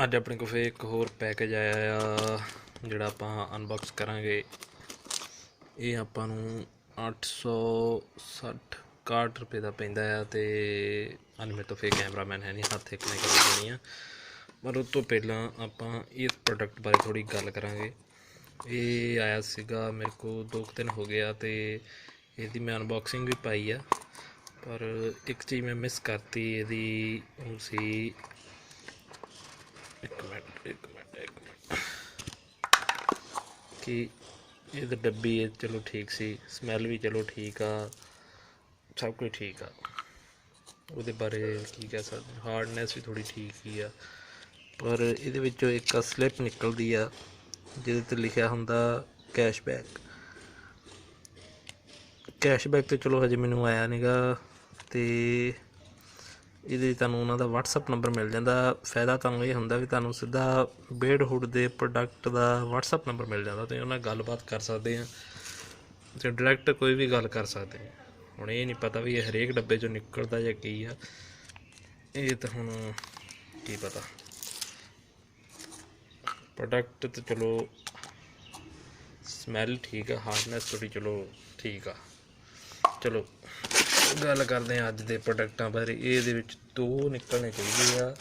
ਅੱਜ ਆਪਣੇ ਕੋਲ ਫਿਰ ਇੱਕ ਹੋਰ ਪੈਕੇਜ ਆਇਆ ਆ ਜਿਹੜਾ ਆਪਾਂ ਅਨਬਾਕਸ ਕਰਾਂਗੇ। ਇਹ ਆਪਾਂ ਨੂੰ 860 61 ਦਾ ਪੈਂਦਾ ਆ। ਅਤੇ ਅੱਜ ਮੇਰੇ ਤੋਂ ਫਿਰ ਕੈਮਰਾਮੈਨ ਹੈ ਨਹੀਂ, ਹੱਥ ਇੱਕ ਨੇ ਕਰਨੀ ਪੈਣੀ ਆ। ਪਰ ਉਸ ਤੋਂ ਪਹਿਲਾਂ ਆਪਾਂ ਇਸ ਪ੍ਰੋਡਕਟ ਬਾਰੇ ਥੋੜ੍ਹੀ ਗੱਲ ਕਰਾਂਗੇ। ਇਹ ਆਇਆ ਸੀਗਾ ਮੇਰੇ ਕੋਲ 2 ਦਿਨ ਹੋ ਗਿਆ ਅਤੇ ਇਹਦੀ ਮੈਂ ਅਨਬਾਕਸਿੰਗ ਵੀ ਪਾਈ ਆ। ਪਰ ਇੱਕ ਚੀਜ਼ ਮੈਂ ਮਿਸ ਕਰਤੀ ਇਹਦੀ, ਉਹ ਸੀ ਇੱਕ ਮਿੰਟ ਕਿ ਇਹਦਾ ਡੱਬੀ ਚਲੋ ਠੀਕ ਸੀ, ਸਮੈਲ ਵੀ ਚਲੋ ਠੀਕ ਆ, ਸਭ ਕੁਝ ਠੀਕ ਆ। ਉਹਦੇ ਬਾਰੇ ਕੀ ਕਹਿ ਸਕਦੇ, ਹਾਰਡਨੈਸ ਵੀ ਥੋੜ੍ਹੀ ਠੀਕ ਹੀ ਆ। ਪਰ ਇਹਦੇ ਵਿੱਚੋਂ ਇੱਕ ਸਲਿੱਪ ਨਿਕਲਦੀ ਆ ਜਿਹਦੇ 'ਤੇ ਲਿਖਿਆ ਹੁੰਦਾ ਕੈਸ਼ਬੈਕ। ਕੈਸ਼ਬੈਕ ਤਾਂ ਚਲੋ ਹਜੇ ਮੈਨੂੰ ਆਇਆ ਨਹੀਂ ਗਾ। ਅਤੇ ਇਹਦੇ ਤੁਹਾਨੂੰ ਉਹਨਾਂ ਦਾ ਵਟਸਐਪ ਨੰਬਰ ਮਿਲ ਜਾਂਦਾ। ਫਾਇਦਾ ਤੁਹਾਨੂੰ ਇਹ ਹੁੰਦਾ ਵੀ ਤੁਹਾਨੂੰ ਸਿੱਧਾ ਬੇਡਹੁੱਡ ਦੇ ਪ੍ਰੋਡਕਟ ਦਾ ਵਟਸਐਪ ਨੰਬਰ ਮਿਲ ਜਾਂਦਾ ਅਤੇ ਉਹਨਾਂ ਨਾਲ ਗੱਲਬਾਤ ਕਰ ਸਕਦੇ ਹਾਂ ਅਤੇ ਡਾਇਰੈਕਟ ਕੋਈ ਵੀ ਗੱਲ ਕਰ ਸਕਦੇ ਹਾਂ। ਹੁਣ ਇਹ ਨਹੀਂ ਪਤਾ ਵੀ ਇਹ ਹਰੇਕ ਡੱਬੇ 'ਚੋਂ ਨਿਕਲਦਾ ਜਾਂ ਕੀ ਆ, ਇਹ ਤਾਂ ਹੁਣ ਕੀ ਪਤਾ। ਪ੍ਰੋਡਕਟ ਤਾਂ ਚਲੋ ਸਮੈਲ ਠੀਕ ਆ, ਹਾਰਡਨੈਸ ਥੋੜ੍ਹੀ ਚਲੋ ਠੀਕ ਆ। ਚਲੋ ਗੱਲ ਕਰਦੇ ਹਾਂ ਅੱਜ ਦੇ ਪ੍ਰੋਡਕਟਾਂ ਬਾਰੇ। ਇਹਦੇ ਵਿੱਚ 2 ਨਿਕਲਣੇ ਚਾਹੀਦੇ ਆ।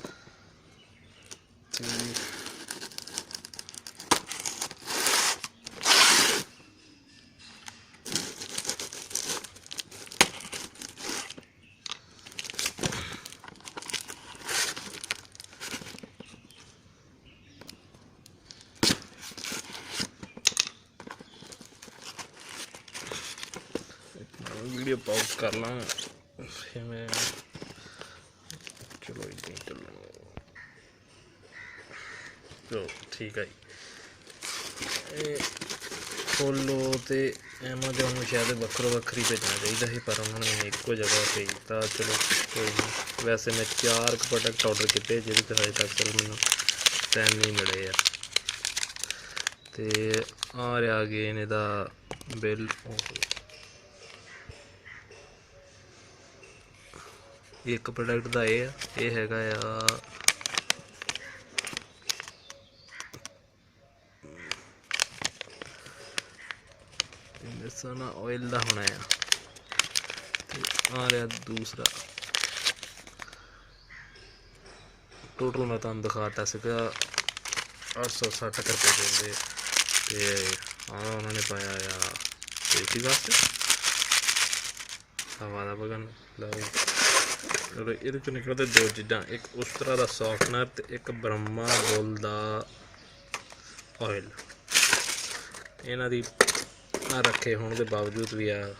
ਵੀਡੀਓ ਪੌਜ਼ ਕਰ ਲਾਂ ਫਿਰ ਮੈਂ, ਚਲੋ ਇੱਦਾਂ ਹੀ ਚੱਲਣਾ। ਚਲੋ ਠੀਕ ਆ ਜੀ। ਇਹ ਫੋਲੋ ਅਤੇ ਐਮਾਜੋਨ ਨੂੰ ਸ਼ਾਇਦ ਵੱਖਰੋ ਵੱਖਰੀ ਭੇਜਣਾ ਚਾਹੀਦਾ ਸੀ, ਪਰ ਉਹਨਾਂ ਨੇ ਇੱਕੋ ਜਗ੍ਹਾ ਭੇਜਤਾ। ਚਲੋ ਕੋਈ ਨਹੀਂ। ਵੈਸੇ ਮੈਂ 4 ਪ੍ਰੋਡਕਟ ਔਡਰ ਕੀਤੇ ਜਿਹਦੇ 'ਚ ਹਜੇ ਤੱਕ ਚਲੋ ਮੈਨੂੰ ਟਾਈਮ ਨਹੀਂ ਮਿਲੇ ਆ। ਅਤੇ ਆ ਰਿਹਾ ਅਗੇਨ ਇਹਦਾ ਬਿੱਲ। ਇੱਕ ਪ੍ਰੋਡਕਟ ਦਾ ਇਹ ਹੈਗਾ ਆ ਦੱਸੋ ਨਾ, ਆਇਲ ਦਾ ਹੋਣਾ ਆ। ਅਤੇ ਆ ਰਿਹਾ ਦੂਸਰਾ। ਟੋਟਲ ਮੈਂ ਤੁਹਾਨੂੰ ਦਿਖਾਤਾ ਸੀਗਾ 860 ਰੁਪਏ ਦਿੰਦੇ। ਅਤੇ ਉਹਨਾਂ ਨੇ ਪਾਇਆ ਆ ਏਸੀ ਵਾਸਤੇ ਹਵਾ ਦਾ ਬਗਨ। ਚਲੋ ਇਹਦੇ 'ਚੋਂ ਨਿਕਲਦੇ 2 ਚੀਜ਼ਾਂ, ਇੱਕ ਉਸਤਰਾ ਦਾ ਸੋਫਟਨਰ ਅਤੇ ਇੱਕ ਬ੍ਰਹਮਾ ਬੁੱਲ ਦਾ ਆਇਲ। ਇਹਨਾਂ ਦੀ ਰੱਖੇ ਹੋਣ ਦੇ ਬਾਵਜੂਦ ਵੀ ਆ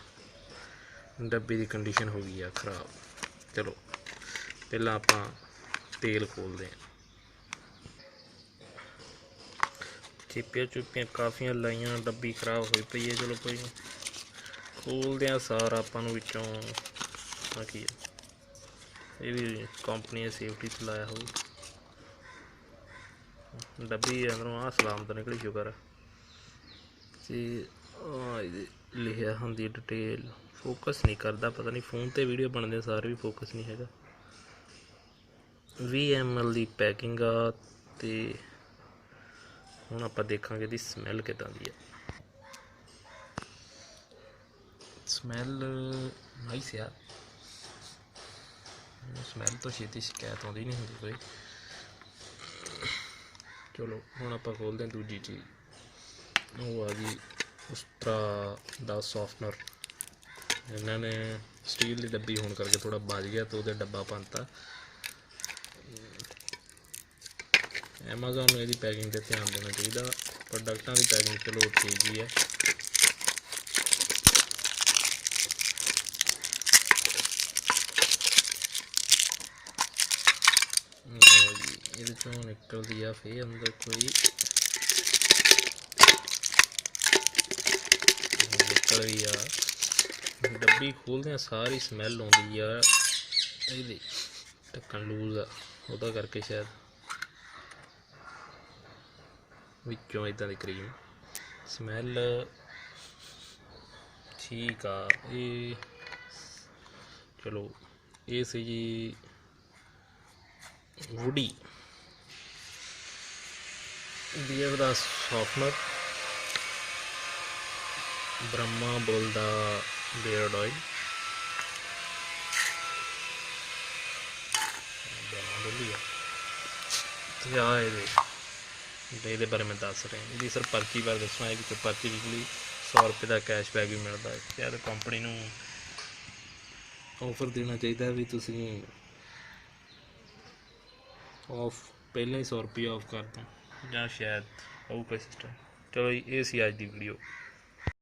ਡੱਬੀ ਦੀ ਕੰਡੀਸ਼ਨ ਹੋ ਗਈ ਆ ਖਰਾਬ। ਚਲੋ ਪਹਿਲਾਂ ਆਪਾਂ ਤੇਲ ਖੋਲ੍ਹਦੇ ਹਾਂ। ਚੀਪੀਆਂ ਕਾਫੀਆਂ ਲਾਈਆਂ, ਡੱਬੀ ਖਰਾਬ ਹੋਈ ਪਈ ਹੈ। ਚਲੋ ਕੋਈ ਨਹੀਂ, ਖੋਲ੍ਹਦੇ ਹਾਂ ਸਾਰਾ। ਆਪਾਂ ਨੂੰ ਵਿੱਚੋਂ ਆ ਕੀ ਹੈ, ਇਹ ਵੀ ਕੰਪਨੀ ਨੇ ਸੇਫਟੀ 'ਤੇ ਲਾਇਆ ਹੋਊ। ਡੱਬੀ ਅੰਦਰੋਂ ਆਹ ਸਲਾਮਤ ਨਿਕਲੀ, ਸ਼ੁਕਰ। ਅਤੇ ਇਹਦੇ ਲਿਖਿਆ ਹੁੰਦੀ ਡਿਟੇਲ। ਫੋਕਸ ਨਹੀਂ ਕਰਦਾ, ਪਤਾ ਨਹੀਂ ਫੋਨ 'ਤੇ ਵੀਡੀਓ ਬਣਦੇ ਸਾਰੇ ਵੀ ਫੋਕਸ ਨਹੀਂ ਹੈਗਾ। 20 ml ਦੀ ਪੈਕਿੰਗ ਆ। ਅਤੇ ਹੁਣ ਆਪਾਂ ਦੇਖਾਂਗੇ ਇਹਦੀ ਸਮੈਲ ਕਿੱਦਾਂ ਦੀ ਆ। ਸਮੈਲ ਨਾਈਸ ਆ। ਸਮੈਲ ਤੋਂ ਛੇਤੀ ਸ਼ਿਕਾਇਤ ਆਉਂਦੀ ਨਹੀਂ ਹੁੰਦੀ ਕੋਈ। ਚਲੋ ਹੁਣ ਆਪਾਂ ਖੋਲ੍ਹਦੇ ਹਾਂ ਦੂਜੀ ਚੀਜ਼। ਉਹ ਆ ਗਈ ਉਸਤਰਾ ਦਾ ਸੋਫਟਨਰ। ਇਹਨਾਂ ਨੇ ਸਟੀਲ ਦੀ ਡੱਬੀ ਹੋਣ ਕਰਕੇ ਥੋੜ੍ਹਾ ਬਚ ਗਿਆ ਅਤੇ ਉਹਦੇ ਡੱਬਾ ਬਣਤਾ। ਐਮਾਜ਼ੋਨ ਨੂੰ ਇਹਦੀ ਪੈਕਿੰਗ 'ਤੇ ਧਿਆਨ ਦੇਣਾ ਚਾਹੀਦਾ। ਪ੍ਰੋਡਕਟਾਂ ਦੀ ਪੈਕਿੰਗ ਚਲੋ ਠੀਕ ਹੀ ਹੈ। ਇਹਦੇ 'ਚੋਂ ਨਿਕਲਦੀ ਆ ਫਿਰ ਅੰਦਰ ਕੋਈ ਨਿਕਲ ਗਈ ਆ। ਡੱਬੀ ਖੋਲ੍ਹਦਿਆਂ ਸਾਰੀ ਸਮੈਲ ਆਉਂਦੀ ਆ। ਇਹਦੇ ਢੱਕਣ ਲੂਜ਼ ਆ, ਉਹਦਾ ਕਰਕੇ ਸ਼ਾਇਦ ਵਿੱਚੋਂ ਇੱਦਾਂ ਦੀ ਕਰੀਮ ਸਮੈਲ ਠੀਕ ਆ। ਇਹ ਚਲੋ ਇਹ ਸੀ ਜੀ ਵੁਡੀ ਬੀਅਰ ਦਾ ਸੌਫਨਰ, ਬ੍ਰਹਮਾ ਬੁੱਲ ਦਾ ਬੀਅਰਡ ਆਇਲ, ਬ੍ਰਹਮਾ ਬੁੱਲ ਹੀ ਆ। ਅਤੇ ਆਹ ਇਹਦੇ ਬਾਰੇ ਮੈਂ ਦੱਸ ਰਿਹਾ। ਇਹਦੀ ਸਰ ਪਰਚੀ ਬਾਰੇ ਦੱਸਣਾ ਹੈ ਕਿ ਪਰਚੀ ਵੀਕਲੀ 100 ਰੁਪਏ ਦਾ ਕੈਸ਼ਬੈਕ ਵੀ ਮਿਲਦਾ ਹੈ। ਯਾਰ ਕੰਪਨੀ ਨੂੰ ਆਫਰ ਦੇਣਾ ਚਾਹੀਦਾ ਵੀ ਤੁਸੀਂ ਆਫ ਪਹਿਲਾਂ ਹੀ 100 ਰੁਪਏ ਆਫ ਕਰ ਦਿਓ, ਜਾਂ ਸ਼ਾਇਦ ਹੋਊ ਕੋਈ ਸਿਸਟਮ। ਚਲੋ ਜੀ, ਇਹ ਸੀ ਅੱਜ ਦੀ ਵੀਡੀਓ।